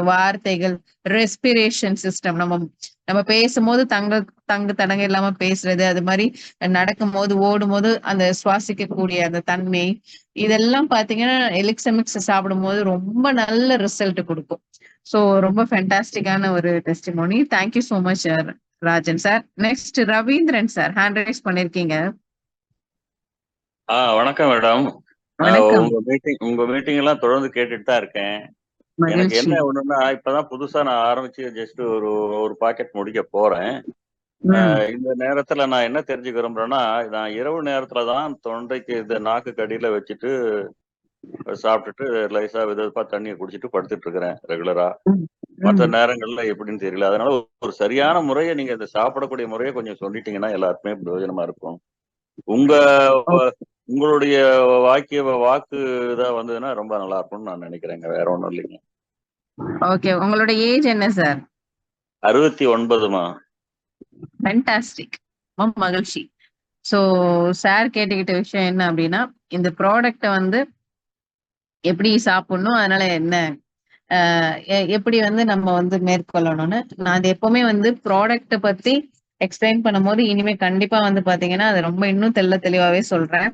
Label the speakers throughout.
Speaker 1: வார்த்தைகள், respiration system, நம்ம நம்ம பேசும்போது தங்கு தடங்க இல்லாம பேசுறது, அது மாதிரி நடக்கும்போது, ஓடும்போது அந்த சுவாசிக்கக்கூடிய அந்த தன்மை, இதெல்லாம் பாத்தீங்கன்னா எலிக்சமிக்ஸ் சாப்பிடும்போது ரொம்ப நல்ல ரிசல்ட் கொடுக்கும். சோ ரொம்ப ஃபேண்டாஸ்டிக்கான ஒரு testimony. Thank you so much Rajan sir. Next Ravindran sir hand rice பண்ணிருக்கீங்க.
Speaker 2: வணக்கம் மேடம்.
Speaker 1: வணக்கம்.
Speaker 2: உங்க மீட்டிங் எல்லாம் தொடர்ந்து கேட்டுட்டு தான் இருக்கேன். எனக்கு
Speaker 1: மகிழ்ச்சி.
Speaker 2: என்ன ஒண்ணுன்னா, இப்பதான் புதுசா நான் ஆரம்பிச்சு ஜஸ்ட் ஒரு பாக்கெட் முடிக்க போறேன். இந்த நேரத்துல நான் என்ன தெரிஞ்சுக்க விரும்புறேன்னா, நான் இரவு நேரத்துல தான் தொண்டைக்கு இந்த நாக்கு அடியில வச்சுட்டு சாப்பிட்டுட்டு லைசா விதப்பா தண்ணியை குடிச்சிட்டு படுத்துட்டு இருக்கிறேன் ரெகுலரா. மற்ற நேரங்கள்ல எப்படின்னு தெரியல. அதனால ஒரு சரியான முறையை நீங்க இந்த சாப்பிடக்கூடிய முறையை கொஞ்சம் சொல்லிட்டீங்கன்னா எல்லாருக்குமே பிரயோஜனமா இருக்கும். உங்களுடைய வாக்கு இதா வந்ததுன்னா ரொம்ப நல்லா இருக்கும்னு நான் நினைக்கிறேங்க. வேற ஒண்ணும் இல்லைங்க.
Speaker 1: ஓகே, உங்களோட ஏஜ் என்ன சார்?
Speaker 2: 69மா.
Speaker 1: ஃபேண்டாஸ்டிக், ரொம்ப மகிழ்ச்சி. சோ சார் கேட்டுக்கிட்ட விஷயம் என்ன அப்படின்னா, இந்த ப்ராடக்ட வந்து எப்படி சாப்பிடணும், அதனால என்ன எப்படி வந்து நம்ம வந்து மேற்கொள்ளணும்னு. நான் அது எப்பவுமே வந்து ப்ராடக்ட பத்தி எக்ஸ்பிளைன் பண்ணும்போது இனிமே கண்டிப்பா வந்து பாத்தீங்கன்னா அது ரொம்ப இன்னும் தெளிவாவே சொல்றேன்.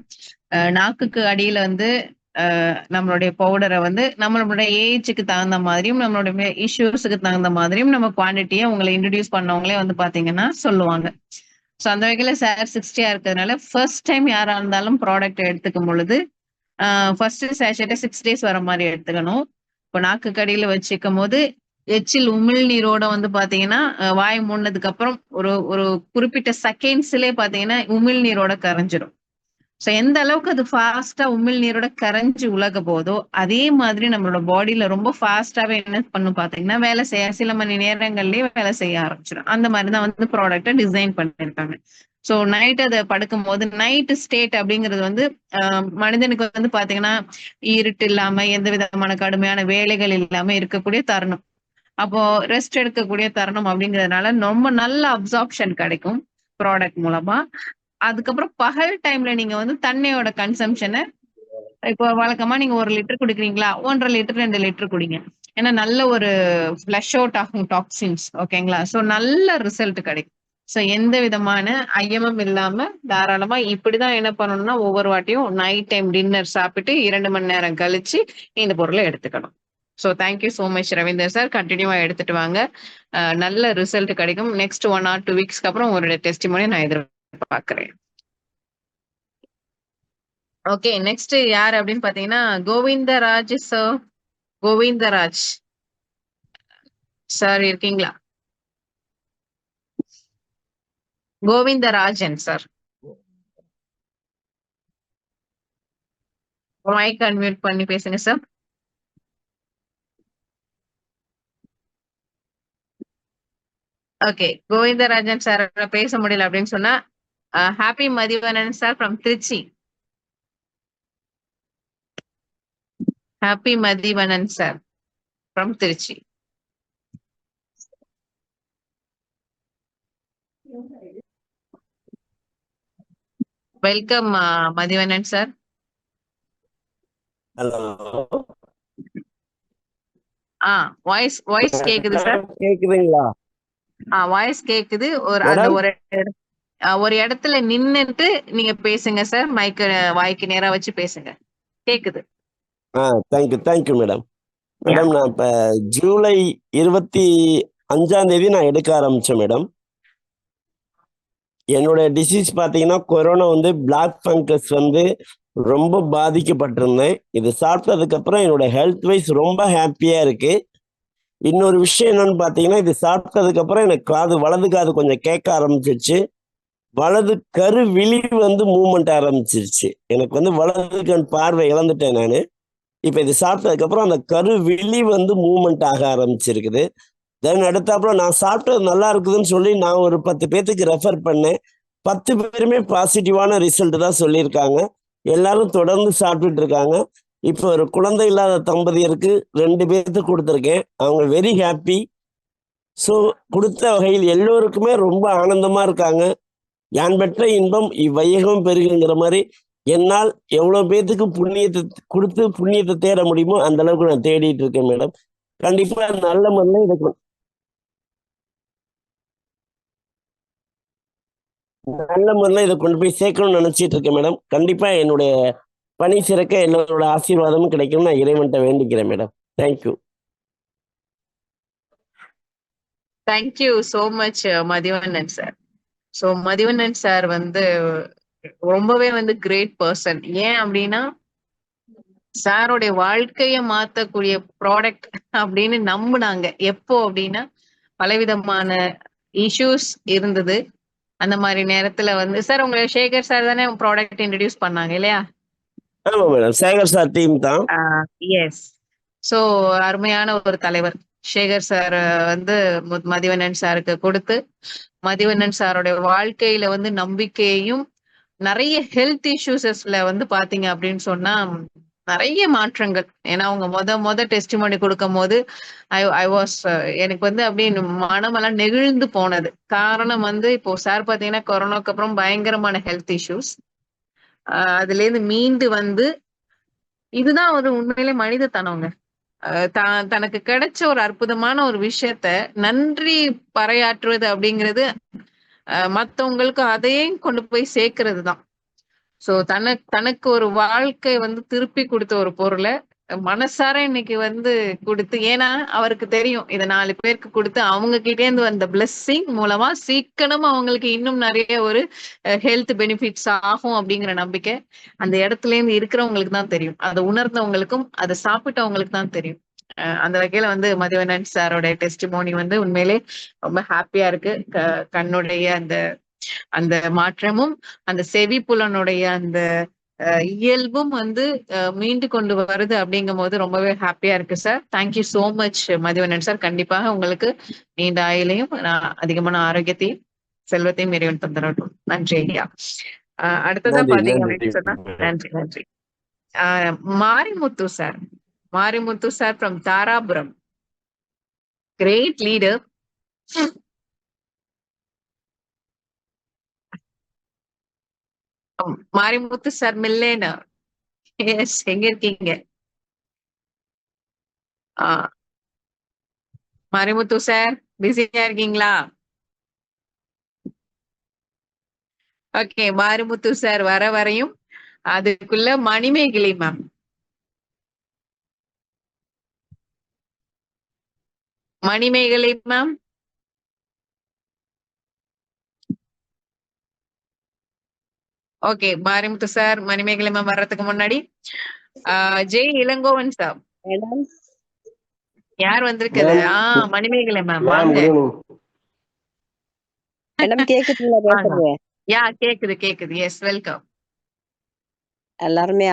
Speaker 1: நாக்குக்கு அடியில வந்து நம்மளுடைய பவுடரை வந்து நம்மளுடைய ஏஜுக்கு தகுந்த மாதிரியும் நம்மளுடைய இஷ்யூஸுக்கு தகுந்த மாதிரியும் நம்ம குவான்டிட்டியை உங்களை இன்ட்ரடியூஸ் பண்ணவங்களே வந்து பாத்தீங்கன்னா சொல்லுவாங்க. ஸோ அந்த வகையில சார் 60 இருக்கிறதுனால ஃபர்ஸ்ட் டைம் யாரா இருந்தாலும் ப்ராடக்ட் எடுத்துக்கும் பொழுது ஃபர்ஸ்ட் சேஷட்டை 6 days வர மாதிரி எடுத்துக்கணும். இப்போ நாக்கு கடியில வச்சுக்கும் போது எச்சில் உமிழ்நீரோட வந்து பாத்தீங்கன்னா வாய் மூடினதுக்கு அப்புறம் ஒரு ஒரு குறிப்பிட்ட செகண்ட்ஸ்லயே பாத்தீங்கன்னா உமிழ்நீரோட கரைஞ்சிடும். ஸோ எந்த அளவுக்கு அது ஃபாஸ்டா உமிழ்நீரோட கரைஞ்சு உலக போதோ அதே மாதிரி நம்மளோட பாடியில ரொம்ப ஃபாஸ்டாவே என்ன பண்ணும் பாத்தீங்கன்னா வேலை செய்ய சில மணி நேரங்கள்லயே வேலை செய்ய ஆரம்பிச்சிடும். அந்த மாதிரிதான் வந்து ப்ராடக்டை டிசைன் பண்ணிருக்காங்க. ஸோ நைட் அதை படுக்கும் போது நைட் ஸ்டேட் அப்படிங்கிறது வந்து மனிதனுக்கு வந்து பாத்தீங்கன்னா இருட்டு இல்லாம எந்த விதமான கடுமையான வேலைகள் இல்லாம இருக்கக்கூடிய தருணம். அப்போ ரெஸ்ட் எடுக்கக்கூடிய தருணம் அப்படிங்கிறதுனால ரொம்ப நல்ல அப்சார்ப்ஷன் கிடைக்கும் ப்ராடக்ட் மூலமா. அதுக்கப்புறம் பகல் டைம்ல நீங்க வந்து தண்ணியோட கன்சம்ஷனை இப்போ வழக்கமா நீங்க 1 லிட்டர் குடிக்கிறீங்களா, 1.5 லிட்டர் 2 லிட்டர் குடிங்க. ஏன்னா நல்ல ஒரு ஃபிளஷ் அவுட் ஆகும் டாக்ஸின்ஸ். ஓகேங்களா? ஸோ நல்ல ரிசல்ட் கிடைக்கும். ஸோ எந்த விதமான ஐயமும் இல்லாம தாராளமா இப்படிதான் என்ன பண்ணணும்னா ஒவ்வொரு வாட்டியும் நைட் டைம் டின்னர் சாப்பிட்டு 2 மணி நேரம் கழிச்சு இந்த பொருளை எடுத்துக்கணும். So thank you so much Ravinder sir. கண்டினியூவா எடுத்துட்டு வாங்க, நல்ல ரிசல்ட் கிடைக்கும். நெக்ஸ்ட் 1 or 2 weeks அப்புறம் உங்களுடைய டெஸ்டிமோனி நான் எதிர்பார்க்கிறேன். ஓகே, நெக்ஸ்ட் யார் அப்படின்னு பாத்தீங்கன்னா கோவிந்தராஜ் சார். கோவிந்தராஜ் சார் இருக்கீங்களா? கோவிந்தராஜன் சார், மைக் அன்மியூட் பண்ணி பேசுங்க சார். ஓகே, கோவிந்தராஜன் சார் பேச முடியல அப்படின்னு சொன்னா happy Mathivanan sir from Trichy. Happy Mathivanan sir from Trichy. Welcome Mathivanan sir.
Speaker 3: Hello.
Speaker 1: Voice கேக்குது சார்.
Speaker 3: கேக்குதுங்களா?
Speaker 1: வாய்ஸ் கேக்குது. அந்த ஒரு இடத்துல நின்னுட்டு நீங்க பேசுங்க சார். மைக்கு வாய்க்கு நேரா வச்சு பேசுங்க. கேக்குது.
Speaker 3: Thank you madam. மேடம் நான் இப்ப ஜூலை 25 நான் எடுக்க ஆரம்பிச்சேன் மேடம். என்னோட டிசீஸ் பாத்தீங்கன்னா கொரோனா வந்து பிளாக் ஃபங்கஸ் வந்து ரொம்ப பாதிக்கப்பட்டிருந்தேன். இது சாப்பிட்டதுக்கு அப்புறம் என்னோட ஹெல்த் வைஸ் ரொம்ப ஹாப்பியா இருக்கு. இன்னொரு விஷயம் என்னன்னு பாத்தீங்கன்னா இது சாப்பிட்டதுக்கு அப்புறம் எனக்கு வலது காது கொஞ்சம் கேட்க ஆரம்பிச்சிருச்சு. வலது கரு விழி வந்து மூவ்மெண்ட் ஆரம்பிச்சிருச்சு. எனக்கு வந்து வலது கண் பார்வை இழந்துட்டேன் நான். இப்ப இது சாப்பிட்டதுக்கு அப்புறம் அந்த கரு விழி வந்து மூவ்மெண்ட் ஆக ஆரம்பிச்சிருக்குது. தென் அடுத்தாப்புல நான் சாப்பிட்டது நல்லா இருக்குதுன்னு சொல்லி நான் ஒரு 10 பேத்துக்கு ரெஃபர் பண்ணேன். 10 பேருமே பாசிட்டிவான ரிசல்ட் தான் சொல்லியிருக்காங்க. எல்லாரும் தொடர்ந்து சாப்பிட்டுட்டு இருக்காங்க. இப்போ ஒரு குழந்தை இல்லாத தம்பதியருக்கு 2 பேர்த்துக்கு கொடுத்துருக்கேன். அவங்க வெரி ஹாப்பி. ஸோ கொடுத்த வகையில் எல்லோருக்குமே ரொம்ப ஆனந்தமா இருக்காங்க. யான் பெற்ற இன்பம் இவ்வையகம் பெருகுங்கிற மாதிரி என்னால் எவ்வளவு பேத்துக்கு புண்ணியத்தை கொடுத்து புண்ணியத்தை தேட முடியுமோ அந்த அளவுக்கு நான் தேடிட்டு இருக்கேன் மேடம். கண்டிப்பா நல்ல முறையில் இதை கொண்டு போய் சேர்க்கணும்னு நினைச்சிட்டு இருக்கேன் மேடம். கண்டிப்பா என்னுடைய பணி சிறக்க எல்லோரோட ஆசீர்வாதமும் கிடைக்கும். நான் இறைவன்கிட்ட வேண்டிக்கிறேன் madam. Thank you.
Speaker 1: Thank you so much Mathivannan sir. So Mathivannan sir வந்து ரொம்பவே வந்து கிரேட் பர்சன். ஏன் அப்படின்னா சாரோடைய வாழ்க்கைய மாத்தக்கூடிய ப்ராடக்ட் அப்படின்னு நம்புனாங்க. எப்போ அப்படின்னா பலவிதமான இஷ்யூஸ் இருந்தது. அந்த மாதிரி நேரத்துல வந்து சார் உங்களை சேகர் சார் தானே ப்ராடக்ட் இன்ட்ரடியூஸ் பண்ணாங்க இல்லையா?
Speaker 3: ஆமா மேடம், சேகர் சார் டீம் தான்.
Speaker 1: எஸ். ஸோ அருமையான ஒரு தலைவர் சேகர் சார் வந்து மதிவண்ணன் சாருக்கு கொடுத்து மதிவண்ணன் சாரோட வாழ்க்கையில வந்து நம்பிக்கையையும் நிறைய ஹெல்த் இஷ்யூஸஸ்ல வந்து பாத்தீங்க அப்படின்னு சொன்னா நிறைய மாற்றங்கள். ஏன்னா அவங்க மொத டெஸ்டிமோனி கொடுக்கும் போது ஐ வாஸ் எனக்கு வந்து அப்படியே மனமெல்லாம் நெகிழ்ந்து போனது. காரணம் வந்து இப்போ சார் பாத்தீங்கன்னா கொரோனாக்கு அப்புறம் பயங்கரமான ஹெல்த் இஷ்யூஸ். அதுல இருந்து மீண்டு வந்து இதுதான் ஒரு உண்மையிலே மனிதத்தனங்க. தனக்கு கிடைச்ச ஒரு அற்புதமான ஒரு விஷயத்த நன்றி பறையாற்றுவது அப்படிங்கிறது மத்தவங்களுக்கு அதையே கொண்டு போய் சேர்க்கிறது தான். சோ தனக்கு ஒரு வாழ்க்கை வந்து திருப்பி கொடுத்த ஒரு பொருளை மனசார இன்னைக்கு வந்து கொடுத்து, ஏன்னா அவருக்கு தெரியும் இதை 4 பேருக்கு கொடுத்து அவங்க கிட்டே இருந்து வந்த பிளெஸ்ஸிங் மூலமா சீக்கிரமா அவங்களுக்கு இன்னும் நிறைய ஒரு ஹெல்த் பெனிஃபிட்ஸ் ஆகும் அப்படிங்கிற நம்பிக்கை அந்த இடத்துல இருந்து இருக்கிறவங்களுக்கு தான் தெரியும். அதை உணர்ந்தவங்களுக்கும் அதை சாப்பிட்டவங்களுக்கு தான் தெரியும். அந்த வகையில வந்து மதிவண்ணன் சாரோட டெஸ்டிமோனி வந்து உண்மையிலே ரொம்ப ஹாப்பியா இருக்கு. கண்ணுடைய அந்த அந்த மாற்றமும் அந்த செவி புலனுடைய அந்த இயல்பும் வந்து மீண்டு கொண்டு வருது அப்படிங்கும் போது ரொம்பவே ஹாப்பியா இருக்கு sir. Thank you so much Mathivannan sir. கண்டிப்பாக உங்களுக்கு நீண்ட ஆயுளையும் அதிகமான ஆரோக்கியத்தையும் செல்வத்தையும் இறைவன் தந்துடட்டும். நன்றி ஐயா. அடுத்ததான் பாத்தீங்க அப்படின்னு சொன்னா நன்றி நன்றி. Marimuthu sir. Marimuthu sir from Dharapuram. Great leader. Marimuthu sir மில்லேனா? எஸ், எங்க இருக்கீங்க? மாரிமுத்து சார் பிஸியா இருக்கீங்களா? ஓகே, மாரிமுத்து சார் வர வரையும் அதுக்குள்ள Manimekalai ma'am. Manimekalai ma'am. Okay, Marimuthu sir Manimekalai ma'am வர்றதுக்கு முன்னாடி ஜெய் இளங்கோவன் சார். யார் வந்திருக்குது? மணிமேகலை மேம் வாங்க.
Speaker 4: மேடம் கேக்குதுங்களா பேசுறது?
Speaker 1: யா கேக்குது கேக்குது. Yes, welcome.
Speaker 4: எல்லாருமே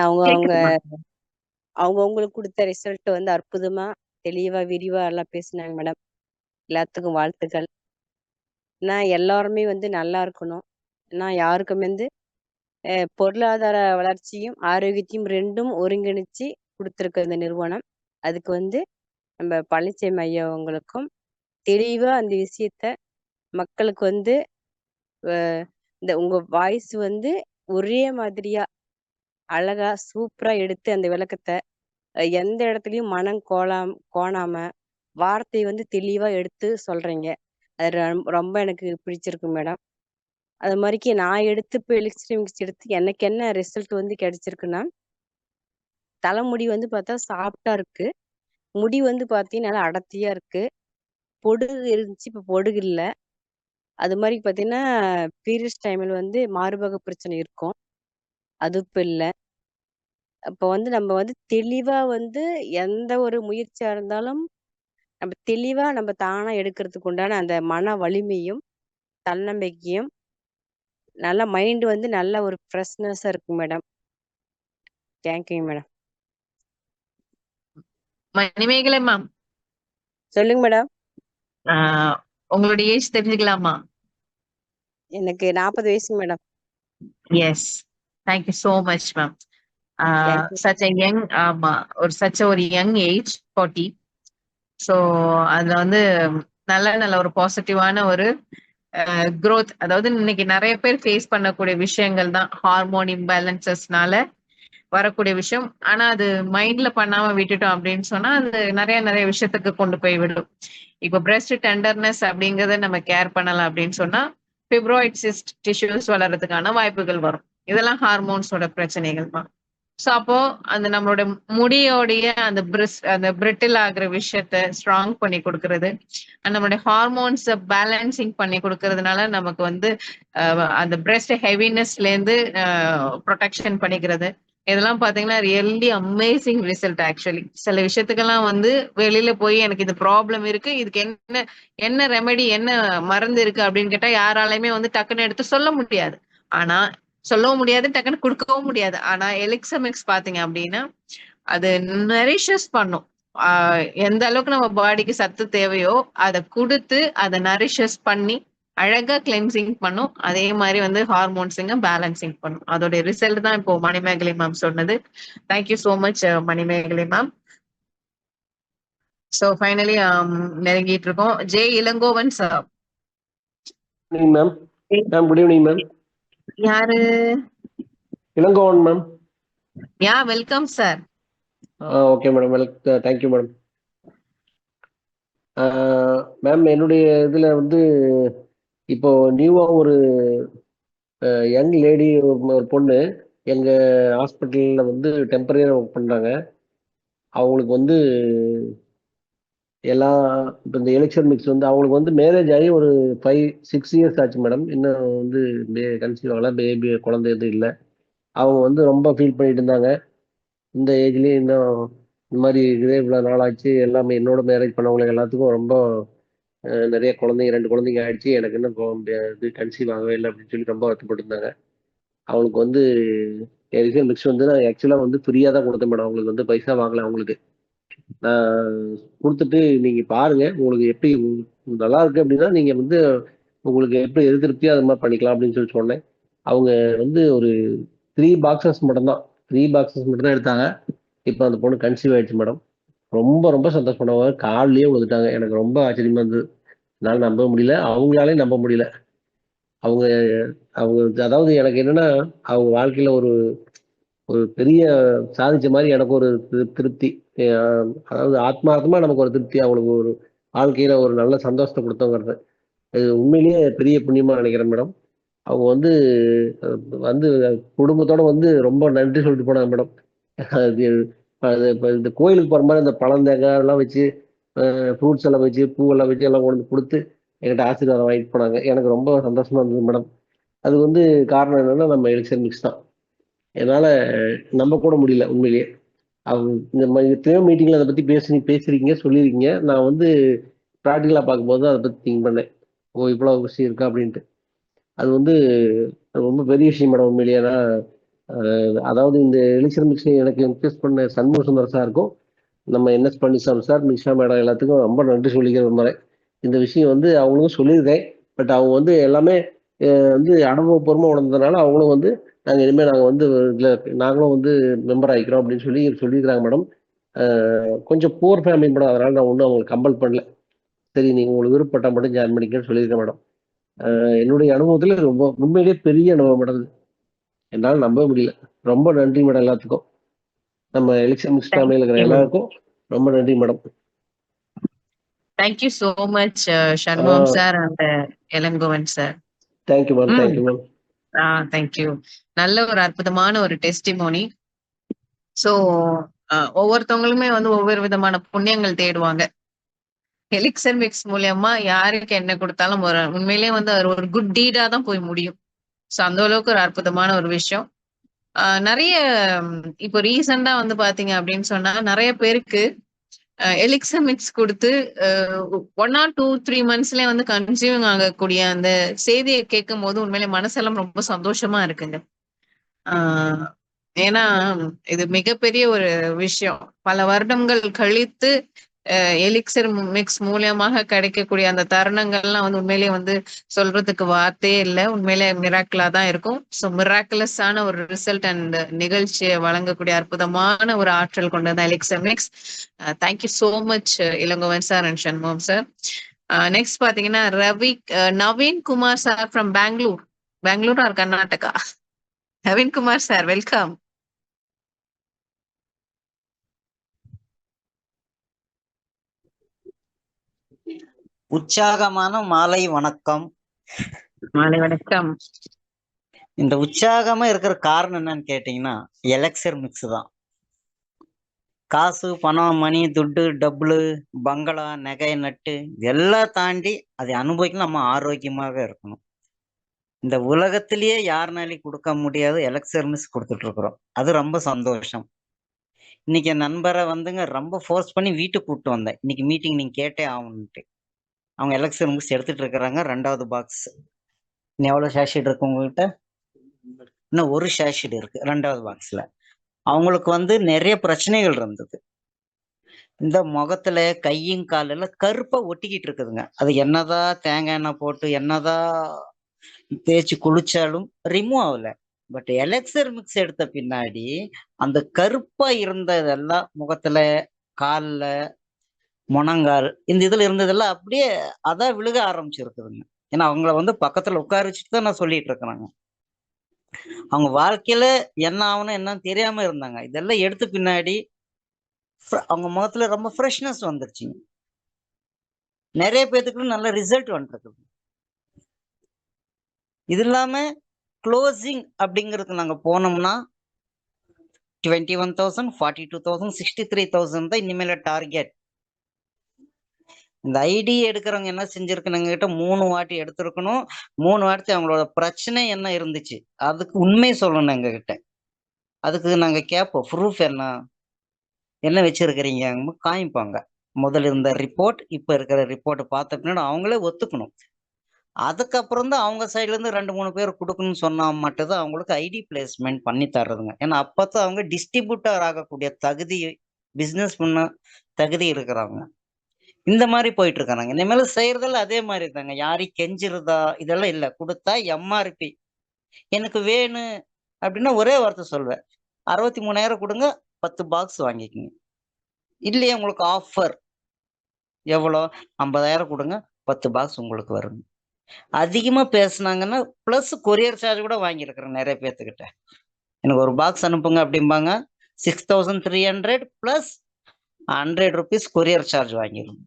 Speaker 4: அவங்களுக்கு கொடுத்த ரிசல்ட் வந்து அற்புதமா தெளிவா விரிவா எல்லாம் பேசினாங்க மேடம். எல்லாத்துக்கும் வாழ்த்துக்கள். நான் எல்லாருமே வந்து நல்லா இருக்கணும். நான் யாருக்கும் வந்து பொருளாதார வளர்ச்சியும் ஆரோக்கியத்தையும் ரெண்டும் ஒருங்கிணைச்சு கொடுத்துருக்க இந்த நிறுவனம். அதுக்கு வந்து நம்ம பழனிசாமி ஐயா அவங்களுக்கும் தெளிவா அந்த விஷயத்த மக்களுக்கு வந்து இந்த உங்க வாய்ஸ் வந்து ஒரே மாதிரியா அழகா சூப்பரா எடுத்து அந்த விளக்கத்தை எந்த இடத்துலயும் மனம் கோணாம வார்த்தை வந்து தெளிவா எடுத்து சொல்றீங்க. அது ரொம்ப எனக்கு பிடிச்சிருக்கு மேடம். அது மாதிரிக்கு நான் எடுத்து இப்போ எலக்ட்ரிமிக்ஸ் எடுத்து எனக்கு என்ன ரிசல்ட் வந்து கிடைச்சிருக்குன்னா, தலைமுடி வந்து பார்த்தா சாஃப்டா இருக்கு. முடி வந்து பார்த்தீங்கன்னா நல்லா அடர்த்தியா இருக்கு. பொடுகு இருந்துச்சு, இப்போ பொடுகு இல்லை. அது மாதிரி பார்த்தீங்கன்னா பீரியட்ஸ் டைமில் வந்து மார்பக பிரச்சனை இருக்கும், அது இப்போ இல்லை. அப்போ வந்து நம்ம வந்து தெளிவா வந்து எந்த ஒரு முயற்சியா இருந்தாலும் நம்ம தெளிவா நம்ம தானா எடுக்கிறதுக்கு உண்டான அந்த மன வலிமையும் தன்னம்பிக்கையும் நல்ல மைண்ட் வந்து நல்ல ஒரு ஃப்ரெஷ்னஸா இருக்கு madam. Thank you madam.
Speaker 1: Manimegalai ma'am
Speaker 4: சொல்லுங்க மேடம்.
Speaker 1: உங்களுடைய ஏஜ் தெரிஞ்சுக்கலாமா?
Speaker 4: எனக்கு 40 வயசுங்க madam.
Speaker 1: Yes, thank you so much ma'am. such a young ஒரு யங் ஏஜ் 40. ஸோ அதுல வந்து நல்ல ஒரு பாசிட்டிவான ஒரு growth. அதாவது இன்னைக்கு நிறைய பேர் ஃபேஸ் பண்ணக்கூடிய விஷயங்கள் தான் ஹார்மோன் இம்பேலன்சஸ்னால வரக்கூடிய விஷயம். ஆனா அது மைண்ட்ல பண்ணாம விட்டுட்டோம் அப்படின்னு சொன்னா அது நிறைய விஷயத்துக்கு கொண்டு போய் விடும். இப்ப பிரஸ்ட் டெண்டர்னஸ் அப்படிங்கறத நம்ம கேர் பண்ணலாம் அப்படின்னு சொன்னா ஃபிப்ராய்ட் சிஸ்ட் டிஷ்யூஸ் வளர்றதுக்கான வாய்ப்புகள் வரும். இதெல்லாம் ஹார்மோன்ஸோட பிரச்சனைகள் தான். சோ அப்போ அந்த நம்மளோட முடியோடைய அந்த பிரிட்டில் ஆகுற விஷயத்த ஸ்ட்ராங் பண்ணி கொடுக்கறது, நம்மளுடைய ஹார்மோன்ஸ் பேலன்சிங் பண்ணி கொடுக்கறதுனால நமக்கு வந்து அந்த பிரெஸ்ட் ஹெவினஸ்ல இருந்து ப்ரொடெக்ஷன் பண்ணிக்கிறது. இதெல்லாம் பாத்தீங்கன்னா ரியல்லி அமேசிங் ரிசல்ட். ஆக்சுவலி சில விஷயத்துக்கெல்லாம் வந்து வெளியில போய் எனக்கு இது ப்ராப்ளம் இருக்கு, இதுக்கு என்ன ரெமெடி, என்ன மருந்து இருக்கு அப்படின்னு கேட்டா யாராலையுமே வந்து டக்குன்னு எடுத்து சொல்ல முடியாது. ஆனா சொல்லவும் முடியாது, டக்குன்னு கொடுக்கவும் முடியாது. ஆனா எலிக்சமிக்ஸ் பாத்தீங்க அப்படின்னா அது நரிஷஸ் பண்ணும். எந்த அளவுக்கு நம்ம பாடிக்கு சத்து தேவையோ அதை கொடுத்து அதை நரிஷஸ் பண்ணி அழகா கிளென்சிங் பண்ணும். அதே மாதிரி வந்து ஹார்மோன்ஸுங்க பேலன்சிங் பண்ணும். அதோட ரிசல்ட் தான் இப்போ மணிமேகலை மேம் சொன்னது. Thank you so much Manimegalai ma'am. So finally நெருங்கிட்டு இருக்கோம். J Ilangovan sir.
Speaker 5: Ma'am ma'am good evening ma'am.
Speaker 1: யாரு?
Speaker 5: Ilangovan ma'am.
Speaker 1: Yeah welcome sir.
Speaker 5: Okay madam, thank you madam. Ma'am என்னுடைய இதுல வந்து இப்போ நியூவா ஒரு யங் லேடி, ஒரு பொண்ணு எங்க ஹாஸ்பிட்டல்ல வந்து டெம்பரரியா ஒர்க் பண்றாங்க. அவங்களுக்கு வந்து எல்லாம் இப்போ இந்த எலெக்ஷன் மிக்ஸ் வந்து அவங்களுக்கு வந்து மேரேஜ் ஆகி ஒரு 5-6 இயர்ஸ் ஆச்சு மேடம். இன்னும் வந்து கன்சீவ் ஆகல, பேபி குழந்தை எதுவும் இல்லை. அவங்க வந்து ரொம்ப ஃபீல் பண்ணிட்டு இருந்தாங்க. இந்த ஏஜ்லேயே இன்னும் இந்த மாதிரி இதே இவ்வளோ நாள் ஆச்சு, எல்லாமே என்னோட மேரேஜ் பண்ணவங்களுக்கு எல்லாத்துக்கும் ரொம்ப நிறைய குழந்தைங்க, 2 குழந்தைங்க ஆயிடுச்சு, எனக்கு இன்னும் இது கன்சீவ் ஆகவே இல்லை அப்படின்னு சொல்லி ரொம்ப வருத்தப்பட்டு இருந்தாங்க. அவங்களுக்கு வந்து எரிசல் மிக்ஸ் வந்து நான் ஆக்சுவலாக வந்து ஃப்ரீயாக தான் கொடுத்தேன் மேடம். அவங்களுக்கு வந்து பைசா வாங்கல. அவங்களுக்கு நான் கொடுத்துட்டு நீங்கள் பாருங்க, உங்களுக்கு எப்படி நல்லா இருக்கு அப்படின்னா நீங்கள் வந்து உங்களுக்கு எப்படி எது திருப்தியோ அது மாதிரி பண்ணிக்கலாம் அப்படின்னு சொல்லி சொன்னேன். அவங்க வந்து ஒரு 3 பாக்ஸஸ் மட்டும்தான் 3 பாக்ஸஸ் மட்டும் தான் எடுத்தாங்க. இப்போ அந்த பொண்ணு கன்சீவ் ஆயிடுச்சு மேடம். ரொம்ப ரொம்ப சந்தோஷப்படுவாங்க. காலிலேயே விழுந்துட்டாங்க. எனக்கு ரொம்ப ஆச்சரியமா இருந்தது. என்னால் நம்ப முடியல, அவங்களாலே நம்ப முடியல. அவங்க அவங்க அதாவது எனக்கு என்னன்னா, அவங்க வாழ்க்கையில ஒரு ஒரு பெரிய சாதிச்ச மாதிரி எனக்கு ஒரு திருப்தி. அதாவது ஆத்மார்த்தமா நமக்கு ஒரு திருப்தி. அவங்களுக்கு ஒரு வாழ்க்கையில ஒரு நல்ல சந்தோஷத்தை கொடுத்தவங்கிறது இது உண்மையிலேயே பெரிய புண்ணியமா நினைக்கிறேன் மேடம். அவங்க வந்து வந்து குடும்பத்தோட வந்து ரொம்ப நன்றி சொல்லிட்டு போனாங்க மேடம். அது இப்போ இந்த கோயிலுக்கு போகிற மாதிரி அந்த பழந்தேங்காய் எல்லாம் வச்சு, ஃப்ரூட்ஸ் எல்லாம் வச்சு, பூவெல்லாம் வச்சு எல்லாம் கொண்டு கொடுத்து என்கிட்ட ஆசீர்வாதம் வாங்கிட்டு போனாங்க. எனக்கு ரொம்ப சந்தோஷமா இருந்தது மேடம். அது வந்து காரணம் என்னன்னா நம்ம எலிக்சர் மிக்ஸ் தான். என்னால் நம்ப கூட முடியல உண்மையிலேயே. அவங்க இந்த மாதிரி எத்தனையோ மீட்டிங்கில் அதை பற்றி பேசுறீங்க சொல்லியிருக்கீங்க. நான் வந்து ப்ராக்டிக்கலாக பார்க்கும்போது அதை பற்றி திங்க் பண்ணேன். ஓ இவ்வளோ விஷயம் இருக்கா அப்படின்ட்டு. அது வந்து ரொம்ப பெரிய விஷயம் மேடம் உண்மையிலேயே. அதாவது இந்த எலிக்சர் மிக்ஸ் எனக்கு இன்ட்ரெஸ்ட் பண்ண சண்முக சுந்தர் சாருக்கும், நம்ம NS Palaniswami sir, Nisha madam எல்லாத்துக்கும் ரொம்ப நன்றி சொல்லிக்கிற விரும்புகிறேன். இந்த விஷயம் வந்து அவங்களுக்கும் சொல்லியிருக்கேன். பட் அவங்க வந்து எல்லாமே வந்து அனுபவபூர்வமாக உணர்ந்ததுனால அவங்களும் வந்து நாங்கள் வந்து இதில் நாங்களும் வந்து மெம்பர் ஆகிக்கிறோம் அப்படின்னு சொல்லியிருக்கிறாங்க மேடம். கொஞ்சம் புவர் ஃபேமிலி மேடம், அதனால் நான் ஒன்றும் அவங்களுக்கு கம்பல் பண்ணல. சரி நீங்கள் உங்களுக்கு விருப்பப்பட்டால் மட்டும் ஜாயின் பண்ணிக்கன்னு சொல்லியிருக்கேன் மேடம். என்னுடைய அனுபவத்தில் ரொம்ப உண்மையிலேயே பெரிய அனுபவம் மேடம். என்னால் நம்ப முடியல. ரொம்ப நன்றி மேடம் எல்லாத்துக்கும். நம்ம எலெக்ஷன் மிக்ஸ் ஃபேமிலியில் இருக்கிற எல்லாருக்கும் ரொம்ப நன்றி madam.
Speaker 1: Thank you so much Shanmugam sir and Ilangovan sir.
Speaker 5: Thank you ma'am. Thank you ma'am.
Speaker 1: Thank you. நல்ல ஒரு அற்புதமான ஒரு டெஸ்டிமோனி. ஸோ ஒவ்வொருத்தவங்களுமே வந்து ஒவ்வொரு விதமான புண்ணியங்கள் தேடுவாங்க. எலிக்சர் மிக்ஸ் மூலியமா யாருக்கு என்ன கொடுத்தாலும் உண்மையிலேயே வந்து ஒரு குட் டீடா தான் போய் முடியும். ஸோ அந்த அளவுக்கு ஒரு அற்புதமான ஒரு விஷயம். நிறைய இப்போ ரீசெண்டா வந்து பாத்தீங்க அப்படின்னு சொன்னா நிறைய பேருக்கு எலிக்சர் மிக்ஸ் கொடுத்து 1 or 2-3 monthsல வந்து கன்சியூம் ஆகக்கூடிய அந்த செய்தியை கேட்கும் போது உண்மையிலே மனசெல்லாம் ரொம்ப சந்தோஷமா இருக்குங்க. ஏன்னா இது மிகப்பெரிய ஒரு விஷயம். பல வருடங்கள் கழித்து எலிக்சர் மிக்ஸ் மூலியமாக கிடைக்கக்கூடிய அந்த தருணங்கள்லாம் வந்து உண்மையிலேயே வந்து சொல்றதுக்கு வார்த்தையே இல்லை. உண்மையிலே மிராக்கிளா தான் இருக்கும். ஸோ மிராக்குலஸான ஒரு ரிசல்ட் அண்ட் நிகழ்ச்சியை வழங்கக்கூடிய அற்புதமான ஒரு ஆற்றல் கொண்டது elixir mix. Thank you so much Ilangovan sir and Shanmugam sir. Next பாத்தீங்கன்னா Naveen Kumar sir from Bangalore or Karnataka. Naveen Kumar sir welcome.
Speaker 6: உற்சாகமான மாலை வணக்கம்.
Speaker 1: மாலை வணக்கம்.
Speaker 6: இந்த உற்சாகமா இருக்கிற காரணம் என்னன்னு கேட்டீங்கன்னா எலெக்சர் மிக்ஸ் தான். காசு, பணம், மணி, துட்டு, டபுளு, பங்களா, நகை, நட்டு இதெல்லாம் தாண்டி அதை அனுபவிக்க நம்ம ஆரோக்கியமாவே இருக்கணும். இந்த உலகத்திலேயே யாருனாலையும் கொடுக்க முடியாத எலெக்சர் மிக்ஸ் கொடுத்துட்டு இருக்கிறோம். அது ரொம்ப சந்தோஷம். இன்னைக்கு என் நண்பரை வந்துங்க ரொம்ப ஃபோர்ஸ் பண்ணி வீட்டுக்கு கூப்பிட்டு வந்தேன். இன்னைக்கு மீட்டிங் நீங்க கேட்டே ஆகணுன்ட்டு. அவங்க எலெக்சர் மிக்ஸ் எடுத்துட்டு இருக்கிறாங்க. 2வது பாக்ஸ். இன்னும் எவ்வளவு ஷேஷீட் இருக்கு உங்ககிட்ட? இன்னும் ஒரு ஷேஷீட் இருக்கு 2வது பாக்ஸ்ல. அவங்களுக்கு வந்து நிறைய பிரச்சனைகள் இருந்தது. இந்த முகத்துல கையும் காலில் கருப்பா ஒட்டிக்கிட்டு இருக்குதுங்க. அது என்னதான் தேங்காய் எண்ணெய் போட்டு என்னதான் தேய்ச்சி குளிச்சாலும் ரிமூவ் ஆகல. பட் எலெக்சர் மிக்ஸ் எடுத்த பின்னாடி அந்த கருப்பா இருந்ததெல்லாம் முகத்துல, காலில், முனங்கால் இந்த இதுல இருந்ததெல்லாம் அப்படியே அதான் விழுக ஆரம்பிச்சிருக்குதுங்க. ஏன்னா அவங்கள வந்து பக்கத்துல உட்கார வச்சுட்டு தான் நான் சொல்லிட்டு இருக்கிறேங்க. அவங்க வாழ்க்கையில என்ன ஆகணும் என்னன்னு தெரியாம இருந்தாங்க. இதெல்லாம் எடுத்த பின்னாடி அவங்க முகத்துல ரொம்ப ஃப்ரெஷ்னஸ் வந்துருச்சுங்க. நிறைய பேத்துக்கு நல்ல ரிசல்ட் வந்துருக்குது. இது இல்லாம க்ளோசிங் அப்படிங்கிறதுக்கு நாங்க போனோம்னா 21,000, 42,000, 63,000 தான் இனிமேல டார்கெட். இந்த ஐடி எடுக்கிறவங்க என்ன செஞ்சிருக்கணும், கிட்ட 3 வாட்டி எடுத்திருக்கணும். 3 வாட்டி அவங்களோட பிரச்சனை என்ன இருந்துச்சு அதுக்கு உண்மை சொல்லணும் எங்க கிட்ட. அதுக்கு நாங்க கேட்போம், ப்ரூஃப் என்ன வச்சிருக்கிறீங்க காமிப்பாங்க. முதல்ல இருந்த ரிப்போர்ட் இப்ப இருக்கிற ரிப்போர்ட் பார்த்த பின்னாடி அவங்களே ஒத்துக்கணும். அதுக்கப்புறம் தான் அவங்க சைட்ல இருந்து 2-3 பேர் கொடுக்கணும்னு சொன்னா மட்டும்தான் அவங்களுக்கு ஐடி பிளேஸ்மெண்ட் பண்ணி தர்றதுங்க. ஏன்னா அப்பதான் அவங்க டிஸ்ட்ரிபியூட்டர் ஆகக்கூடிய தகுதி, பிசினஸ் பண்ண தகுதி இருக்கிறாங்க. இந்த மாதிரி போயிட்டு இருக்காங்க. இனிமேல செய்யறதெல்லாம் அதே மாதிரி தாங்க. யாரையும் கெஞ்சிருதா இதெல்லாம் இல்லை. கொடுத்தா எம்ஆர்பி எனக்கு வேணும் அப்படின்னா ஒரே வார்த்தை சொல்வேன், 63,000 கொடுங்க, 10 பாக்ஸ் வாங்கிக்கோங்க. இல்லையா உங்களுக்கு ஆஃபர் எவ்வளோ, 50,000 கொடுங்க, 10 பாக்ஸ் உங்களுக்கு வருங்க. அதிகமா பேசுனாங்கன்னா பிளஸ் கொரியர் சார்ஜ் கூட வாங்கியிருக்கிறேன் நிறைய பேர்த்துக்கிட்ட. எனக்கு ஒரு பாக்ஸ் அனுப்புங்க அப்படிம்பாங்க. 6,300 பிளஸ் 100 rupees கொரியர் சார்ஜ் வாங்கிடும்.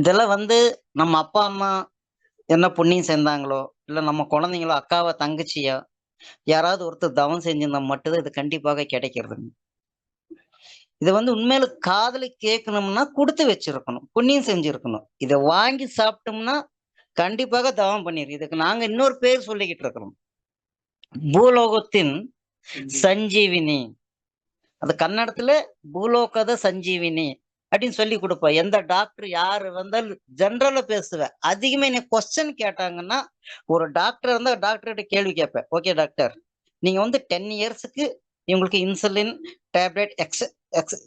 Speaker 6: இதெல்லாம் வந்து நம்ம அப்பா அம்மா என்ன புண்ணியம் செஞ்சாங்களோ, இல்லை நம்ம குழந்தைங்களோ, அக்காவா தங்கச்சியா யாராவது ஒருத்தர் தவம் செஞ்சிருந்தா மட்டும்தான் இது கண்டிப்பாக கிடைக்கிறதுங்க. இதை வந்து உண்மையில காதலி கேட்கணும்னா கொடுத்து வச்சிருக்கணும், புண்ணியம் செஞ்சிருக்கணும். இதை வாங்கி சாப்பிட்டோம்னா கண்டிப்பாக தவம் பண்ணிருக்கு. இதுக்கு நாங்க இன்னொரு பேர் சொல்லிக்கிட்டு இருக்கிறோம், பூலோகத்தின் சஞ்சீவினி. அது கன்னடத்துல பூலோகத சஞ்சீவினி அப்படின்னு சொல்லி கொடுப்பேன். எந்த டாக்டர் யாரு வந்தாலும் ஜென்ரலா பேசுவேன். அதிகமா என்ன கொஸ்டின் கேட்டாங்கன்னா ஒரு டாக்டர் இருந்தா டாக்டர்கிட்ட கேள்வி கேட்பேன். ஓகே டாக்டர், நீங்க வந்து 10 இயர்ஸுக்கு இவங்களுக்கு இன்சுலின் டேப்லெட்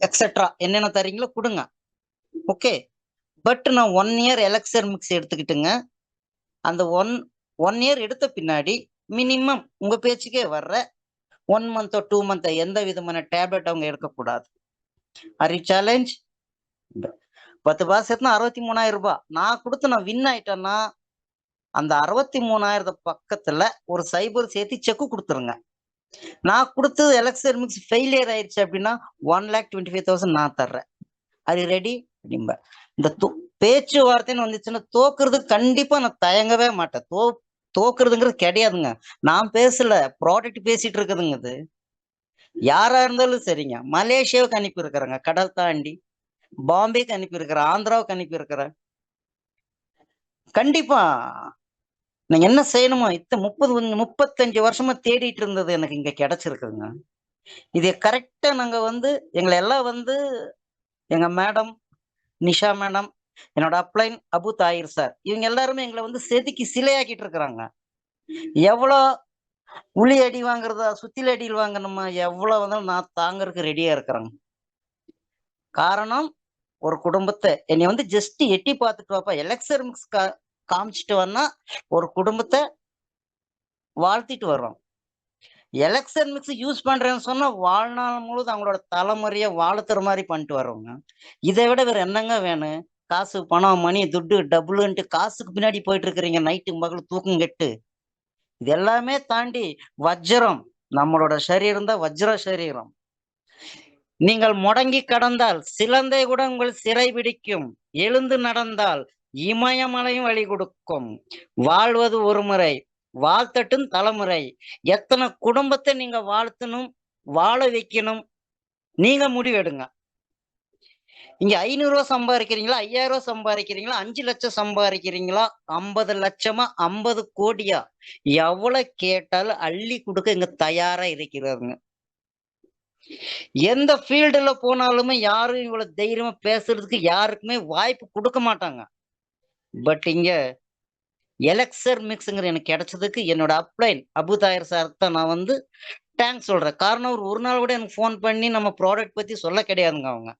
Speaker 6: எக்ஸெட்ரா என்னென்ன தரீங்களோ கொடுங்க, ஓகே. பட் நான் 1 இயர் எலெக்சர் மிக்ஸ் எடுத்துக்கிட்டுங்க. அந்த ஒன் இயர் எடுத்த பின்னாடி மினிமம் உங்க பேச்சுக்கே வர்ற 1 மந்த்தோ 2 மந்த்தோ எந்த விதமான டேப்லெட் அவங்க எடுக்கக்கூடாது. Are you challenge? 10 பாக்ஸ் எடுத்தா 63,000 ரூபாய். நான் கொடுத்து நான் வின் ஆயிட்டேன்னா அந்த 63,000 பக்கத்துல ஒரு சைபர் சேர்த்து செக்கு கொடுத்துருங்க. நான் கொடுத்தது எலெக்சர் மிக்ஸ் ஃபெயிலியர் ஆயிடுச்சு அப்படின்னா 1,25,000 நான் தர்றேன். அது ரெடி அப்படிம்ப. இந்த பேச்சுவார்த்தைன்னு வந்துச்சுன்னா தோக்குறதுக்கு கண்டிப்பா நான் தயங்கவே மாட்டேன். தோக்குறதுங்கிறது கிடையாதுங்க. நான் பேசல, ப்ராடக்ட் பேசிட்டு இருக்குதுங்க. இது யாரா இருந்தாலும் சரிங்க. மலேசியாவுக்கு அனுப்பி இருக்கிறாங்க, கடல் தாண்டி பாம்பேக்கு அனுப்பி இருக்கிறேன், ஆந்திராவுக்கு அனுப்பி இருக்கிறேன். கண்டிப்பா நீங்க என்ன செய்யணுமோ 35 வருஷமா தேடிட்டு இருந்தது எனக்கு இங்க கிடைச்சிருக்குதுங்க. இது கரெக்டா நாங்க வந்து எங்களை எல்லாம் வந்து எங்க மேடம் நிஷா மேடம், என்னோட அப்ளைன் அபு தாயிர் சார், இவங்க எல்லாருமே எங்களை வந்து செதுக்கி சிலையாக்கிட்டு இருக்கிறாங்க. எவ்வளோ உளி அடி வாங்குறதா, சுத்தில அடியில் வாங்கணுமா, எவ்வளவு வந்தாலும் நான் தாங்கறதுக்கு ரெடியா இருக்கிறேங்க. காரணம், ஒரு குடும்பத்தை என்னை வந்து ஜஸ்ட் எட்டி பார்த்துட்டு வாப்பா, எலெக்சர் மிக்ஸ் காமிச்சிட்டு வந்தா ஒரு குடும்பத்தை வாழ்த்திட்டு வர்றோம். எலெக்சர் மிக்ஸ் யூஸ் பண்றேன்னு சொன்னா வாழ்நாள் முழுவதும் அவங்களோட தலைமுறையை வாழ்த்துற மாதிரி பண்ணிட்டு வர்றவங்க. இதை விட வேற என்னங்க வேணும்? காசு, பணம், மணி, துட்டு, டபுள்ன்ட்டு காசுக்கு பின்னாடி போயிட்டு இருக்கிறீங்க, நைட்டு மகள் தூக்கம் கெட்டு. இது எல்லாமே தாண்டி வஜ்ரம், நம்மளோட சரீரம் தான் வஜ்ர சரீரம். நீங்கள் முடங்கி கடந்தால் சிலந்தை கூட உங்கள் சிறை பிடிக்கும். எழுந்து நடந்தால் இமயமலையும் வழி கொடுக்கும். வாழ்வது ஒரு முறை, வாழ்த்தட்டும் தலைமுறை. எத்தனை குடும்பத்தை நீங்க வாழ்த்தணும், வாழ வைக்கணும், நீங்க முடிவெடுங்க. இங்க 500 ரூபாய் சம்பாதிக்கிறீங்களா, 5000 ரூபாய் சம்பாதிக்கிறீங்களா, 5 லட்சம் சம்பாதிக்கிறீங்களா, 50 லட்சமா, 50 கோடியா, எவ்வளவு கேட்டாலும் அள்ளி கொடுக்க இங்க தயாரா இருக்கிறாருங்க. எந்த ஃபீல்டுல போனாலுமே யாரும் இவ்வளவு தைரியமா பேசுறதுக்கு யாருக்குமே வாய்ப்பு கொடுக்க மாட்டாங்க. பட் இங்க எலக்சர் மிக்ஸ்ங்கிற எனக்கு கிடைச்சதுக்கு என்னோட அப்ளைன் அபுதாயர் சார் தான் நான் வந்து தேங்க்ஸ் சொல்றேன். காரணம் ஒரு நாள் கூட எனக்கு ஃபோன் பண்ணி நம்ம ப்ராடக்ட் பத்தி சொல்ல கிடையாதுங்க. அவங்க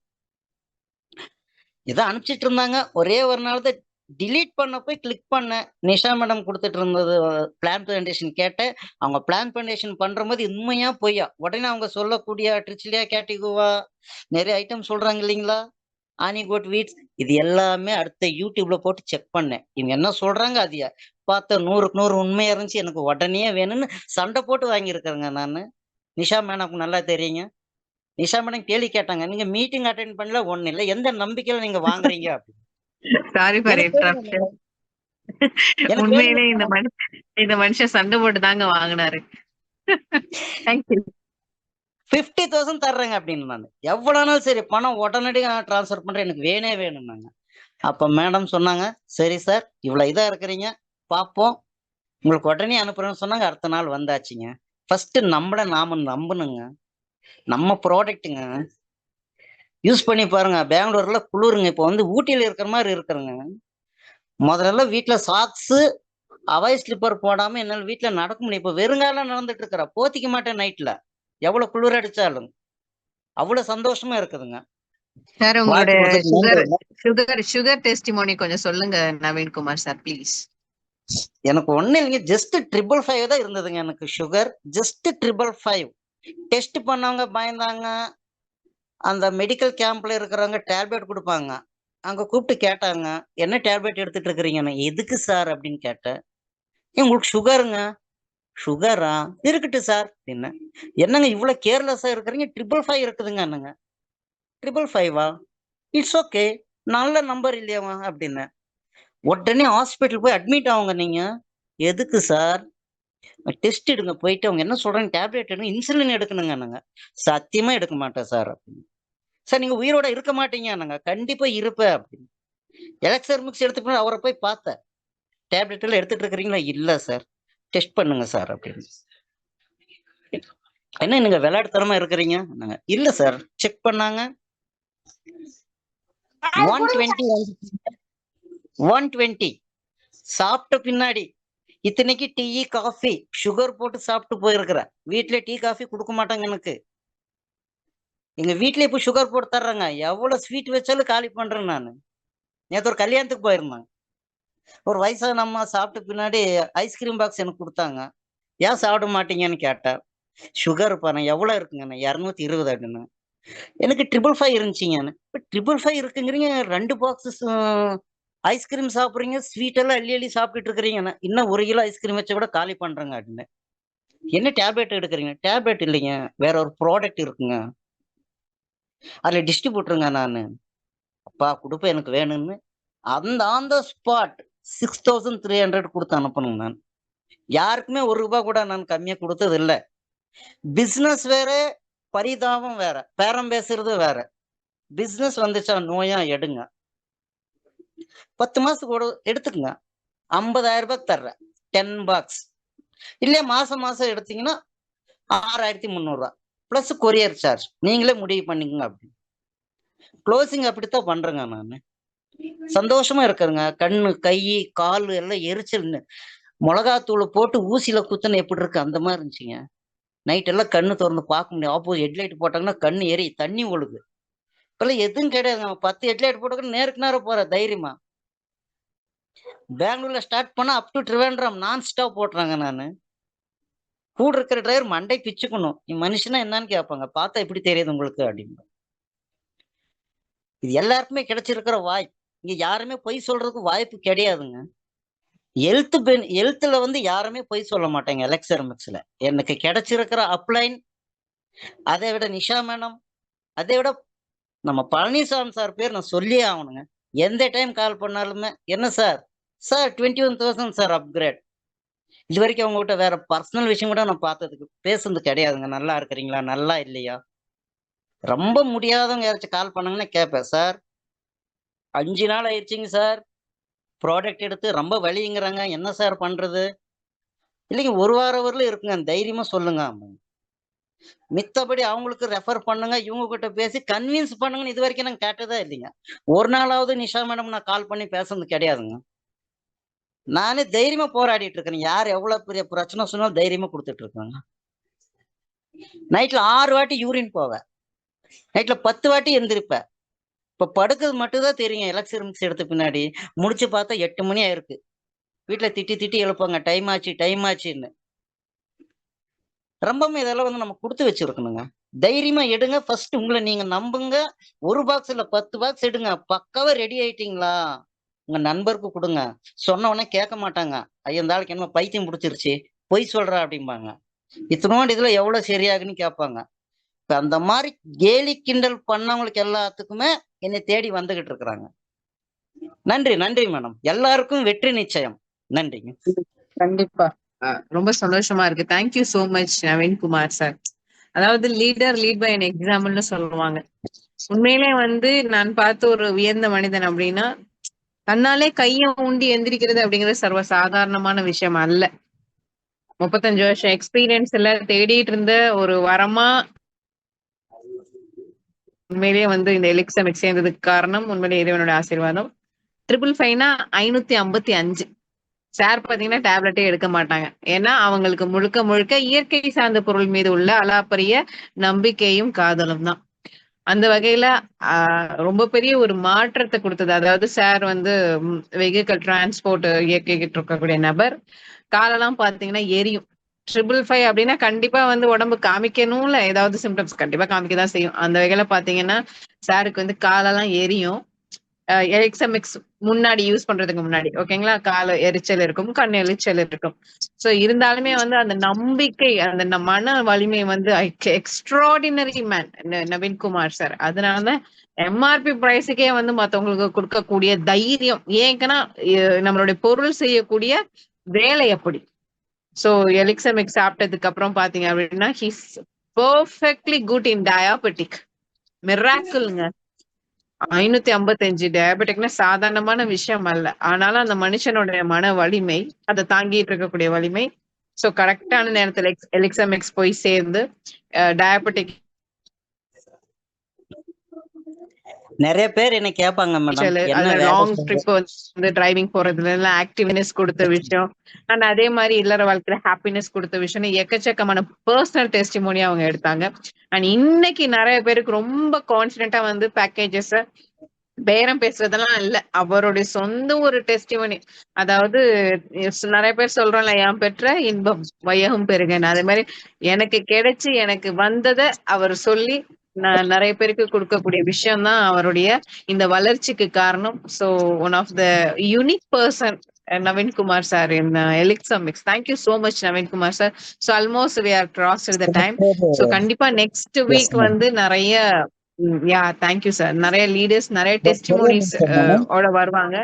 Speaker 6: இதை அனுப்பிச்சிட்டு இருந்தாங்க. ஒரே ஒரு நாள் தான் டிலீட் பண்ண போய் கிளிக் பண்ணேன். நிஷா மேடம் கொடுத்துட்டு இருந்தது பிளான் பிரசன்டேஷன் கேட்டேன். அவங்க பிளான் பிரசன்டேஷன் பண்ற போது உண்மையா பொய்யா உடனே அவங்க சொல்லக்கூடிய ட்ரிச்சிலியா கேட்டிகுவா நிறைய ஐட்டம் சொல்றாங்க இல்லைங்களா, ஆனிகோட் வீட்ஸ், இது எல்லாமே அடுத்த யூடியூப்ல போட்டு செக் பண்ணேன். இவங்க என்ன சொல்றாங்க அது பார்த்த 100க்கு 100 உண்மையா இருந்துச்சு. எனக்கு உடனே வேணும்னு சண்டை போட்டு வாங்கியிருக்கிறேங்க நான். நிஷா மேடம் நல்லா தெரியுங்க. நிஷா மேடம் கேள்வி கேட்டாங்க, நீங்க மீட்டிங் அட்டென்ட் பண்ணல, ஒண்ணு இல்லை, எந்த நம்பிக்கையில நீங்க வாங்குறீங்க அப்படின்னு.
Speaker 1: Sorry for interruption. உண்மையிலே இந்த மனுஷன் சண்டை போட்டு தாங்க வாங்கினாரு. தேங்க்யூ.
Speaker 6: 50,000 தர்றேங்க அப்படின்னு நான். எவ்வளவுனாலும் சரி, பணம் உடனடியாக டிரான்ஸ்ஃபர் பண்றேன், எனக்கு வேணே வேணும்னாங்க. அப்ப மேடம் சொன்னாங்க, சரி சார் இவ்வளவு இதா இருக்கிறீங்க, பார்ப்போம், உங்களுக்கு உடனே அனுப்புறேன்னு சொன்னாங்க. அடுத்த நாள் வந்தாச்சுங்க. ஃபர்ஸ்ட் நம்மள நாம நம்பணுங்க. நம்ம ப்ராடக்ட்டுங்க யூஸ் பண்ணி பாருங்க. பெங்களூர்ல குளிருங்க, இப்போ வந்து ஊட்டியில இருக்கிற மாதிரி இருக்கிறங்க. முதல்ல வீட்டுல சாக்ஸ் அவாய் ஸ்லிப்பர் போடாம என்னால வீட்டுல நடக்க முடியும். இப்ப வெறுங்கால நடந்துட்டு இருக்கிற, போத்திக்க மாட்டேன் நைட்ல, எவ்வளவு குளிர் அடிச்சாலும். அவ்வளவு சந்தோஷமா இருக்குதுங்க.
Speaker 1: சார் உங்களோட சுகர் டெஸ்டிமோனி கொஞ்சம் சொல்லுங்க நவீன்குமார் சார் ப்ளீஸ்.
Speaker 6: எனக்கு ஒண்ணு இல்லைங்க, ஜஸ்ட் 555 தான் இருந்ததுங்க எனக்கு சுகர். ஜஸ்ட் 555. டெஸ்ட் பண்ணவங்க பயந்தாங்க. அந்த மெடிக்கல் கேம்ப்ல இருக்கிறவங்க டேப்லெட் கொடுப்பாங்க. அங்க கூப்பிட்டு கேட்டாங்க, என்ன டேப்லெட் எடுத்துட்டு இருக்கிறீங்கன்னு. எதுக்கு சார் அப்படின்னு கேட்டேன். உங்களுக்கு சுகருங்க. சுகரா, இருக்கட்டும் சார் என்ன. என்னங்க இவ்வளவு கேர்லெஸ்ஸா இருக்கிறீங்க, 555 இருக்குதுங்க. என்னங்க 555வா, இட்ஸ் ஓகே, நல்ல நம்பர் இல்லையாவா அப்படின்னு. உடனே ஹாஸ்பிட்டல் போய் அட்மிட் ஆகுங்க. நீங்க எதுக்கு சார், டெஸ்ட் எடுங்க போயிட்டு. அவங்க என்ன சொல்றாங்க, டேப்லெட் எடுங்க, இன்சுலின் எடுக்கணுங்க. நாங்க சத்தியமா எடுக்க மாட்டேன் சார் அப்படின்னு. சார் நீங்க உயிரோட இருக்க மாட்டீங்க. நாங்க கண்டிப்பா இருப்பேன் அப்படின்னு. எலக்சர் மிக்ஸ் எடுத்துட்டு அவரை போய் பார்த்தேன். டேப்லெட் எல்லாம் எடுத்துட்டு இருக்கிறீங்களா, இல்ல சார், டெஸ்ட் பண்ணுங்க சார் அப்படின்னு. என்ன நீங்க விளையாட்டுத்தனமா இருக்கிறீங்க. நாங்க இல்ல சார், செக் பண்ணாங்க. 120 சாப்பிட்ட பின்னாடி இத்தனைக்கு டீ காஃபி சுகர் போட்டு சாப்பிட்டு போயிருக்கிறேன். வீட்டுல டீ காஃபி கொடுக்க மாட்டாங்க எனக்கு. எங்க வீட்லயே போய் சுகர் போட்டு தர்றாங்க. எவ்வளவு ஸ்வீட் வச்சாலும் காலி பண்றேன் நான். நேற்று ஒரு கல்யாணத்துக்கு போயிருந்தாங்க. ஒரு வயசான அம்மா சாப்பிட்ட பின்னாடி ஐஸ்கிரீம் பாக்ஸ் எனக்கு கொடுத்தாங்க. ஏன் சாப்பிட மாட்டீங்கன்னு கேட்டேன். சுகர் பாருங்க எவ்வளவு இருக்குங்க, 220 அப்படின்னு. எனக்கு 555 இருந்துச்சுங்க. இப்போ 555 இருக்குங்கிறீங்க, 2 பாக்ஸஸ் ஐஸ்கிரீம் சாப்பிட்றீங்க, ஸ்வீட் எல்லாம் அள்ளி அள்ளி சாப்பிட்டுட்டு இருக்கிறீங்க. இன்னும் 1 கிலோ ஐஸ்கிரீம் வச்சு கூட காலி பண்றேங்க அப்படின்னு. என்ன டேப்லெட் எடுக்கிறீங்க. டேப்லெட் இல்லைங்க, வேற ஒரு ப்ராடக்ட் இருக்குங்க, அதுல டிஸ்ட்ரிபியூட்டருங்க நான். அப்பா கொடுப்ப எனக்கு வேணும்னு அந்த ஆன் த ஸ்பாட் 6300 கொடுத்து அனுப்பணுங்க. நான் யாருக்குமே 1 ரூபாய் கூட நான் கம்மியா கொடுத்தது இல்லை. பிசினஸ் வேற, பரிதாபம் வேற, பேரம் பேசுறது வேற. பிசினஸ் வந்துச்சா நோயா எடுங்க, 10 மாசத்துக்கு கூட எடுத்துக்கங்க. 50,000 ரூபாய் தர்றேன், 10 பாக்ஸ். இல்லையா மாசம் மாசம் எடுத்தீங்கன்னா 6300 பிளஸ் கொரியர் சார்ஜ், நீங்களே முடிவு பண்ணிக்கோங்க அப்படின்னு. க்ளோசிங் அப்படித்தான் பண்றேங்க நான். சந்தோஷமா இருக்கிறேங்க. கண்ணு கை கால் எல்லாம் எரிச்சல். மிளகாத்தூள் போட்டு ஊசியில குத்துன்னு எப்படி இருக்கு அந்த மாதிரி இருந்துச்சுங்க. நைட் எல்லாம் கண்ணு திறந்து பார்க்க முடியும். ஆப்போசிட் ஹெட்லைட் போட்டாங்கன்னா கண்ணு ஏறி தண்ணி ஒழுகு. இப்பெல்லாம் எதுவும் கிடையாதுங்க. 10 ஹெட்லைட் போட்டாக்க நேருக்கு நேரம் போற தைரியமா. பெங்களூர்ல ஸ்டார்ட் பண்ணா அப் டு ட்ரிவேண்ட்ரம் நான் ஸ்டாப் போட்டுறாங்க. நான் கூட இருக்கிற டிரைவர் மண்டை பிச்சுக்கணும், நீ மனுஷனா என்னன்னு கேட்பாங்க. பார்த்தா எப்படி தெரியுது உங்களுக்கு அப்படின்னு. இது எல்லாருக்குமே கிடைச்சிருக்கிற வாய்ப்பு. இங்க யாருமே பொய் சொல்றதுக்கு வாய்ப்பு கிடையாதுங்க. ஹெல்த்ல வந்து யாருமே பொய் சொல்ல மாட்டாங்க. எலக்சர் மிக்ஸ்ல எனக்கு கிடைச்சிருக்கிற அப்ளைன், அதை விட நிஷா மேடம், அதை விட நம்ம பழனிசாமி சார் பேர் நான் சொல்லியே ஆகணுங்க. எந்த டைம் கால் பண்ணாலுமே என்ன சார் 21,000 சார் அப்கிரேட். இது வரைக்கும் அவங்ககிட்ட வேற பர்சனல் விஷயம் கூட நான் பார்த்ததுக்கு பேசுனது கிடையாதுங்க. நல்லா இருக்கிறீங்களா, நல்லா இல்லையா, ரொம்ப முடியாதவங்க யாராச்சும் கால் பண்ணாங்கன்னா கேட்பேன், சார் 5 நாள் ஆயிடுச்சுங்க சார், ப்ராடக்ட் எடுத்து ரொம்ப வலிங்கிறாங்க, என்ன சார் பண்றது? இல்லைங்க, 1 வாரம் வரல இருக்குங்க, தைரியமா சொல்லுங்க. மித்தபடி அவங்களுக்கு ரெஃபர் பண்ணுங்க, இவங்க கிட்ட பேசி கன்வின்ஸ் பண்ணுங்கன்னு இது வரைக்கும் நான் கேட்டதே இல்லைங்க. ஒரு நாளாவது நிஷா மேடம் நான் கால் பண்ணி பேசுனது கிடையாதுங்க. நானே தைரியமா போராடிட்டு இருக்கேன். யார் எவ்வளவு பெரிய பிரச்சனை சொன்னாலும் தைரியமா கொடுத்துட்டு இருக்காங்க. நைட்ல 6 வாட்டி யூரின் போவேன், நைட்ல 10 வாட்டி எந்திரிப்பேன். இப்ப படுக்கிறது மட்டும்தான் தெரியும். எலக்சர் மிக்ஸ் எடுத்த பின்னாடி முடிச்சு பார்த்தா 8 மணி ஆயிருக்கு. வீட்டுல திட்டி திட்டி எழுப்பாங்க, டைம் ஆச்சு டைம் ஆச்சுன்னு. ரொம்பவுமே இதெல்லாம் வந்து நம்ம கொடுத்து வச்சிருக்கணுங்க. தைரியமா எடுங்க, ஃபர்ஸ்ட் உங்களை நீங்க நம்புங்க. 1 பாக்ஸ் இல்ல 10 பாக்ஸ் எடுங்க. பக்காவா ரெடி ஆயிட்டீங்களா உங்க நண்பருக்கு கொடுங்க. சொன்ன உடனே கேட்க மாட்டாங்க, ஐயா இந்த ஆளுக்கு என்ன பைத்தியம் பிடிச்சிருச்சு, பொய் சொல்றா அப்படிம்பாங்க. இத்தனோண்டு இதுல எவ்வளவு சரியாகுன்னு கேட்பாங்க. இப்ப அந்த மாதிரி கேலி கிண்டல் பண்ணவங்களுக்கு எல்லாத்துக்குமே என்னை தேடி வந்துகிட்டு இருக்கிறாங்க. நன்றி நன்றி மேடம், எல்லாருக்கும் வெற்றி நிச்சயம். நன்றிங்க.
Speaker 1: கண்டிப்பா. ரொம்ப சந்தோஷமா இருக்கு. Thank you so much Naveenkumar sir. அதாவது லீடர் லீட் பை அன் எக்ஸாம்பிள்னு சொல்லுவாங்க. உண்மையிலே வந்து நான் பார்த்த ஒரு உயர்ந்த மனிதன் அப்படின்னா, தன்னாலே கையை ஊண்டி எந்திரிக்கிறது அப்படிங்கிறது சர்வ சாதாரணமான விஷயம் அல்ல. 35 வருஷம் எக்ஸ்பீரியன்ஸ்ல தேடிட்டு இருந்த ஒரு வரமா உண்மையிலேயே வந்து இந்த எலிக்ஸமிக் சேர்ந்ததுக்கு காரணம் உண்மையிலே இறைவனோட ஆசீர்வாதம். 555னா 555. சார் பாத்தீங்கன்னா டேப்லெட்டே எடுக்க மாட்டாங்க. ஏன்னா அவங்களுக்கு முழுக்க முழுக்க இயற்கை சார்ந்த பொருள் மீது உள்ள அலாப்பரிய நம்பிக்கையும் காதலும் தான். அந்த வகையில ரொம்ப பெரிய ஒரு மாற்றத்தை கொடுத்தது. அதாவது சார் வந்து வெஹிக்கிள் டிரான்ஸ்போர்ட் இயக்கிக்கிட்டு இருக்கக்கூடிய நபர். காலெல்லாம் பாத்தீங்கன்னா எரியும். 555 அப்படின்னா கண்டிப்பா வந்து உடம்பு காமிக்கணும்ல, ஏதாவது சிம்டம்ஸ் கண்டிப்பா காமிக்கதான் செய்யும். அந்த வகையில பாத்தீங்கன்னா சாருக்கு வந்து காலெல்லாம் எரியும். எலிக்ஸமிக்ஸ் முன்னாடி யூஸ் பண்றதுக்கு முன்னாடி ஓகேங்களா, கால எரிச்சல் இருக்கும், கண் எரிச்சல் இருக்கும். சோ இருந்தாலுமே வந்து அந்த நம்பிக்கை, அந்த மன வலிமை வந்து எக்ஸ்ட்ராடினரி மேன் நவீன்குமார் சார். அதனாலதான் எம்ஆர்பி பிரைஸுக்கே வந்து மத்தவங்களுக்கு கொடுக்கக்கூடிய தைரியம். ஏன்னா நம்மளுடைய பொருள் செய்யக்கூடிய வேலை அப்படி. சோ எலிக்ஸமிக் சாப்பிட்டதுக்கு அப்புறம் பாத்தீங்க அப்படின்னா he's perfectly good in diabetic. மிராக்கிள்ங்க. 555 டயபெட்டிக்னா சாதாரணமான விஷயம் அல்ல. ஆனாலும் அந்த மனுஷனுடைய மன வலிமை, அதை தாங்கிட்டு இருக்கக்கூடிய வலிமை. சோ கரெக்டான நேரத்துல எலிக்ஸமிக்ஸ் போய் சேர்ந்து டயபெட்டிக்
Speaker 6: நிறைய பேர் என்ன கேட்பாங்க மேடம், என்ன
Speaker 1: லாங் ட்ரிப் வந்து டிரைவிங் போறதுல எல்லாம் ஆக்டிவ்னஸ் கொடுத்த விஷயம், அண்ட் அதே மாதிரி இல்லற வாழ்க்கையில ஹாப்பினஸ் கொடுத்த விஷயம், எக்கச்சக்கமான பர்சனல் டெஸ்டிமோனி அவங்க எடுத்தாங்க. அண்ட் இன்னைக்கு நிறைய பேருக்கு ரொம்ப கான்பிடென்ட்டா வந்து பேக்கேஜஸ் பேரம் பேசுறதெல்லாம் இல்ல, அவருடைய சொந்த ஒரு டெஸ்டிமோனி. அதாவது நிறைய பேர் சொல்றோம்ல, என் பெற்ற இன்பம் வையகம் பெருகன்னு, அதே மாதிரி எனக்கு கிடைச்சு எனக்கு வந்ததை அவர் சொல்லி நான் நிறைய பேருக்கு கொடுக்கக்கூடிய விஷயம் தான் அவருடைய இந்த வளர்ச்சிக்கு காரணம். So one of the unique person Naveenkumar sir in elixir mix. Thank you so much Naveenkumar sir. So almost we are crossed the time. So கண்டிப்பா நெக்ஸ்ட் வீக் வந்து நிறைய யா தேங்க்யூ சார், நிறைய லீடர்ஸ் நிறைய டெஸ்டிமோனிஸ் ஓட வருவாங்க.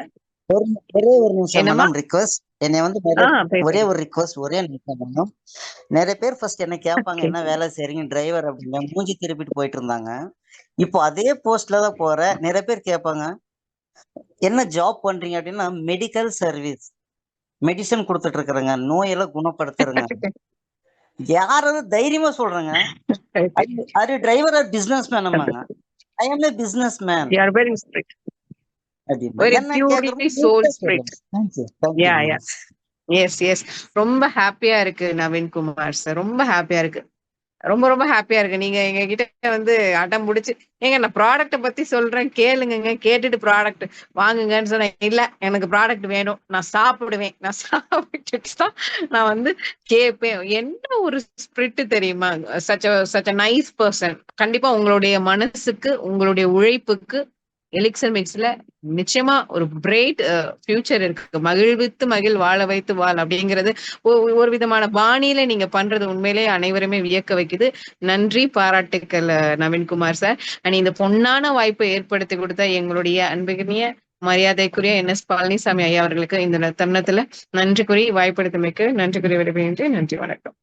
Speaker 6: ஒரே ஒரு நிமிஷம் மேடம் ரிக்வெஸ்ட், என்னை வந்து ஒரே ஒரு ரிக்வெஸ்ட், ஒரே நிமிஷம் மேடம். நிறைய பேர் ஃபர்ஸ்ட் என்ன கேட்பாங்க, என்ன வேலை செய்றீங்க டிரைவர் அப்படின்னு மூஞ்சி திருப்பிட்டு போயிட்டு இருந்தாங்க. இப்போ அதே போஸ்ட்ல தான் போற நிறைய பேர் கேட்பாங்க, என்ன ஜாப் பண்றீங்க அப்படின்னா மெடிக்கல் சர்வீஸ், மெடிசன் கொடுத்துட்டு இருக்கிறேங்க, நோயெல்லாம் குணப்படுத்துறேங்க. யாராவது தைரியமா சொல்றேங்க, அது டிரைவர் ஆர் பிசினஸ் மேனமாங்க. ஐ ஆம் a business man.
Speaker 1: You are very strict. Very purely soul spirit. Yeah, yeah. Yes, yes. ரொம்ப ஹாப்பியா இருக்கு நவீன்குமார் சார், ரொம்ப ஹாப்பியா இருக்கு, ரொம்ப ரொம்ப ஹாப்பியா இருக்கு. நீங்க எங்க கிட்ட வந்து அடம் பிடிச்சு, ஏங்க நான் ப்ராடக்ட பத்தி சொல்றேன் கேளுங்க, கேட்டுட்டு ப்ராடக்ட் வாங்குங்கன்னு சொன்னேன். இல்ல எனக்கு ப்ராடக்ட் வேணும், நான் சாப்பிடுவேன், நான் சாப்பிட்டுட்டு தான் நான் வந்து கேட்பேன். என்ன ஒரு ஸ்பிரிட் தெரியுமா, சச் அ நைஸ் பர்சன். கண்டிப்பா உங்களுடைய மனசுக்கு உங்களுடைய உழைப்புக்கு எலிக்சர் மிக்ஸ்ல நிச்சயமா ஒரு பிரைட் ஃபியூச்சர் இருக்கு. மகிழ்வித்து மகிழ், வாழ வைத்து வாழ் அப்படிங்கிறது ஒரு விதமான பாணியில நீங்க பண்றது உண்மையிலேயே அனைவருமே வியக்க வைக்குது. நன்றி, பாராட்டுக்கள் நவீன்குமார் சார். அண்ட் இந்த பொன்னான வாய்ப்பை ஏற்படுத்தி கொடுத்த எங்களுடைய அன்புகினிய மரியாதைக்குரிய என்எஸ் பழனிசாமி ஐயா அவர்களுக்கு இந்த தருணத்துல நன்றி கூறி வாய்ப்படுத்தமைக்கு நன்றி கூறி விடைபெறுகின்றேன். நன்றி, வணக்கம்.